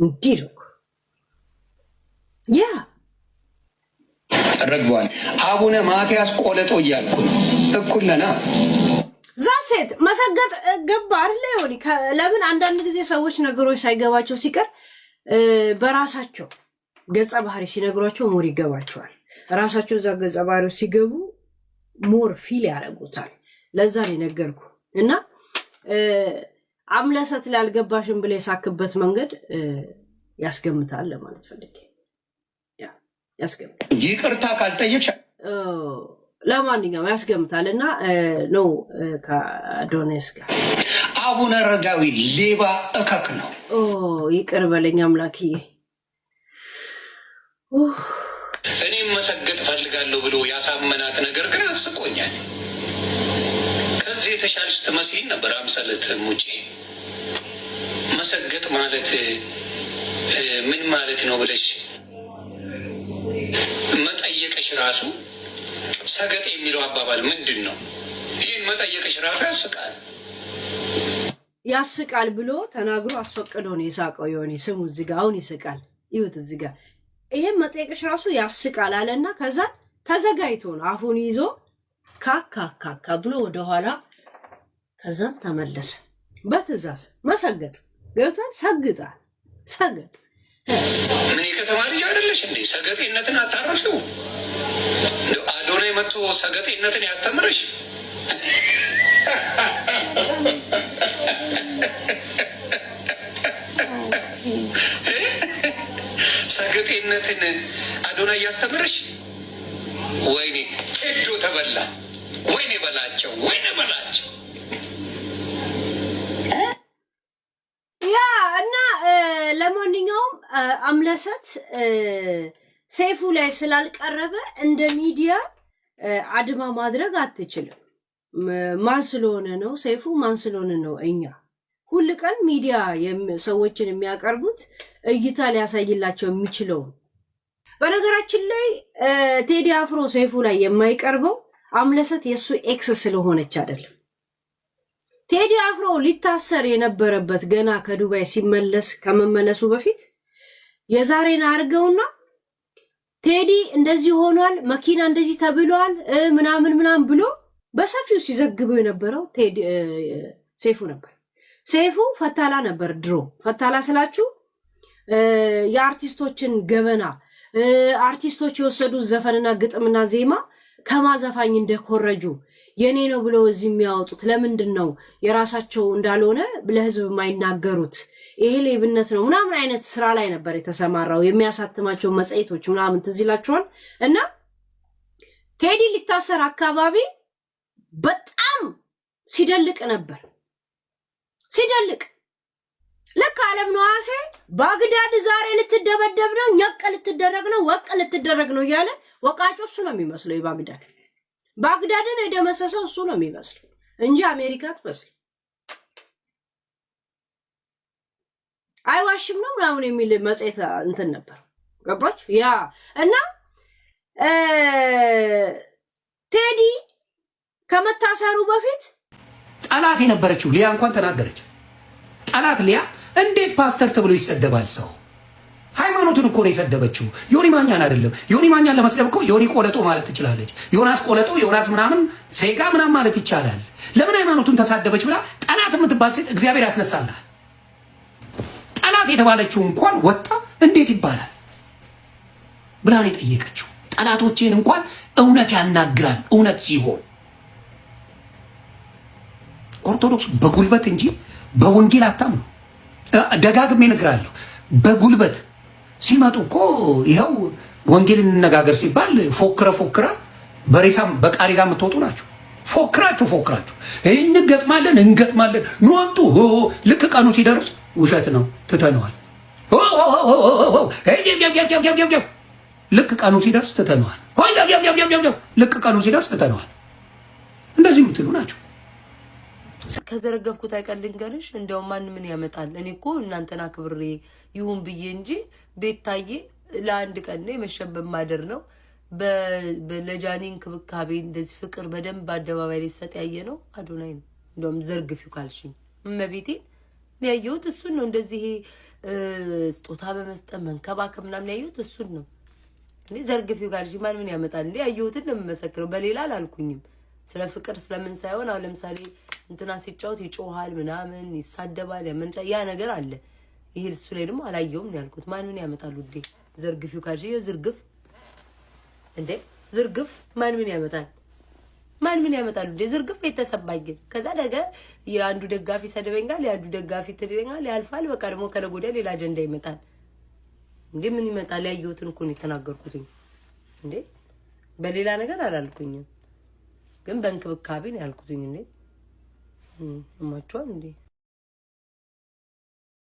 እንዲልኩ ያ ረግቧል። አቡነ ማትያስ ቆለጦ እያልኩ እኩል ነና ዛሴት መሰገጥ ገባ አይደለ? ይሆን ለምን አንዳንድ ጊዜ ሰዎች ነገሮች ሳይገባቸው ሲቀር በራሳቸው ገጸ ባህሪ ሲነግሯቸው ሞር ይገባቸዋል። ራሳቸው እዛ ገጸ ባህሪው ሲገቡ ሞር ፊል ያደርጉታል። ለዛ ነው ነገርኩ እና አምለሰት ላልገባሽም ብለ የሳክበት መንገድ ያስገምታል ለማለት ፈልጌ ያስገምታል። ይቅርታ ካልጠየቅሽ ለማንኛውም ያስገምታልና ነው ከአዶኔስ ጋር አቡነ አረጋዊ ሌባ እከክ ነው። ይቅር በለኝ አምላክዬ። እኔም መሰገጥ ፈልጋለሁ ብሎ ያሳመናት ነገር ግን አስቆኛል። ከዚህ የተሻለች ትመስይኝ ነበር አምሰለት ሙጬ። መሰገጥ ማለት ምን ማለት ነው ብለሽ መጠየቅሽ ራሱ ሰገጥ የሚለው አባባል ምንድን ነው? ይህን መጠየቅሽ ራሱ ያስቃል ብሎ ተናግሮ አስፈቅዶ ነው የሳቀው። የሆነ ስሙ እዚህ ጋር አሁን ይስቃል። ይሁት እዚህ ጋር ይሄን መጠየቅሽ ራሱ ያስቃል አለና ከዛ ተዘጋይቶ ነው አፉን ይዞ ካካካካ ብሎ ወደኋላ ከዛም ተመለሰ። በትእዛዝ መሰገጥ ገብቷል። ሰግጣል ሰገጥ ምን የከተማ ልጅ አይደለሽ እንዴ? ሰገጤነትን አታረሽው። አዶናይ መጥቶ ሰገጤነትን ያስተምርሽ። ሰገጤነትን አዶናይ ያስተምርሽ። ወይኔ ጤዶ ተበላ። ወይኔ በላቸው፣ ወይኔ በላቸው። ያ እና ለማንኛውም አምለሰት ሰይፉ ላይ ስላልቀረበ እንደ ሚዲያ አድማ ማድረግ አትችልም። ማን ስለሆነ ነው ሰይፉ? ማን ስለሆነ ነው? እኛ ሁል ቀን ሚዲያ ሰዎችን የሚያቀርቡት እይታ ሊያሳይላቸው የሚችለውን። በነገራችን ላይ ቴዲ አፍሮ ሰይፉ ላይ የማይቀርበው አምለሰት የእሱ ኤክስ ስለሆነች አይደለም። ቴዲ አፍሮ ሊታሰር የነበረበት ገና ከዱባይ ሲመለስ ከመመለሱ በፊት የዛሬን አርገውና ቴዲ እንደዚህ ሆኗል፣ መኪና እንደዚህ ተብሏል፣ ምናምን ብሎ በሰፊው ሲዘግበው የነበረው ቴዲ ሰይፉ ነበር። ሰይፉ ፈታላ ነበር። ድሮ ፈታላ ስላችሁ የአርቲስቶችን ገበና አርቲስቶች የወሰዱት ዘፈንና ግጥምና ዜማ ከማዘፋኝ እንደኮረጁ የኔ ነው ብለው እዚህ የሚያወጡት ለምንድን ነው የራሳቸው እንዳልሆነ ለህዝብ የማይናገሩት? ይሄ ሌብነት ነው ምናምን አይነት ስራ ላይ ነበር የተሰማራው። የሚያሳትማቸው መጽሔቶች ምናምን ትዝ ይላችኋል። እና ቴዲ ሊታሰር አካባቢ በጣም ሲደልቅ ነበር። ሲደልቅ ልክ አለም ነዋሴ ባግዳድ ዛሬ ልትደበደብ ነው፣ ኘቅ ልትደረግ ነው፣ ወቅ ልትደረግ ነው እያለ ወቃጮ እሱ ነው የሚመስለው። ባግዳድን የደመሰሰው እሱ ነው የሚመስለው እንጂ አሜሪካ ትመስል አይዋሽም ነው ምናምን የሚል መጽሔት እንትን ነበር። ገባች? ያ እና ቴዲ ከመታሰሩ በፊት ጠላት የነበረችው ሊያ እንኳን ተናገረች። ጠላት ሊያ እንዴት ፓስተር ተብሎ ይሰደባል? ሰው ሃይማኖቱን እኮ ነው የሰደበችው፣ ዮኒ ማኛን አይደለም። ዮኒ ማኛን ለመስደብ እኮ ዮኒ ቆለጦ ማለት ትችላለች። ዮናስ ቆለጦ፣ ዮናስ ምናምን ሴጋ ምናምን ማለት ይቻላል። ለምን ሃይማኖቱን ተሳደበች ብላ ጠላት የምትባል ሴት እግዚአብሔር ያስነሳልሃል። ጠላት የተባለችው እንኳን ወጣ እንዴት ይባላል ብላን የጠየቀችው። ጠላቶቼን እንኳን እውነት ያናግራል። እውነት ሲሆን ኦርቶዶክስ በጉልበት እንጂ በወንጌል አታምኑ። ደጋግሜ እነግራለሁ። በጉልበት ሲመጡ እኮ ይኸው ወንጌል እንነጋገር ሲባል ፎክረ በሬሳም በቃሪዛ የምትወጡ ናቸው። ፎክራችሁ እንገጥማለን ኖንቱ ልክ ቀኑ ሲደርስ ውሸት ነው ትተነዋል። ልክ ቀኑ ሲደርስ ትተነዋል። ልክ ቀኑ ሲደርስ ትተነዋል። እንደዚህ የምትሉ ናቸው። ከዘረገፍኩት አይቀር ልንገርሽ፣ እንደው ማን ምን ያመጣል? እኔ እኮ እናንተና ክብሬ ይሁን ብዬ እንጂ ቤታዬ ለአንድ ቀን ነው የመሸበት ማደር ነው። ለጃኒ እንክብካቤ እንደዚህ ፍቅር በደንብ አደባባይ ላይ ሰጥ ያየ ነው አዶናይ ነው። እንደውም ዘርግፊው ካልሽኝ እመቤቴ ያየሁት እሱን ነው። እንደዚህ ስጦታ በመስጠት መንከባከብ ምናምን ያየሁት እሱን ነው። እንዴ ዘርግፊው ጋር ማን ምን ያመጣል እንዴ? ያየሁትን ነው የምመሰክረው። በሌላ አላልኩኝም። ስለ ፍቅር ስለምን ሳይሆን አሁን ለምሳሌ እንትና ሲጫወት ይጮሃል ምናምን ይሳደባል፣ ያመንጫ ያ ነገር አለ። ይሄ እሱ ላይ ደግሞ አላየውም ነው ያልኩት። ማን ምን ያመጣሉ እንዴ? ዘርግፊው ጋር ዝርግፍ እንዴ ዝርግፍ ማን ምን ያመጣል? ማን ምን ያመጣሉ እንዴ? ዝርግፍ የተሰባኝ ግን ከዛ ነገ የአንዱ ደጋፊ ሰደበኛል፣ የአንዱ ደጋፊ ትልኛል፣ ያልፋል። በቃ ደግሞ ከነገ ወዲያ ሌላ አጀንዳ ይመጣል። እንዴ ምን ይመጣል? ያየሁትን እኮ ነው የተናገርኩትኝ። እንዴ በሌላ ነገር አላልኩኝም፣ ግን በእንክብካቤ ነው ያልኩትኝ። እንዴ እማቿን እንዴ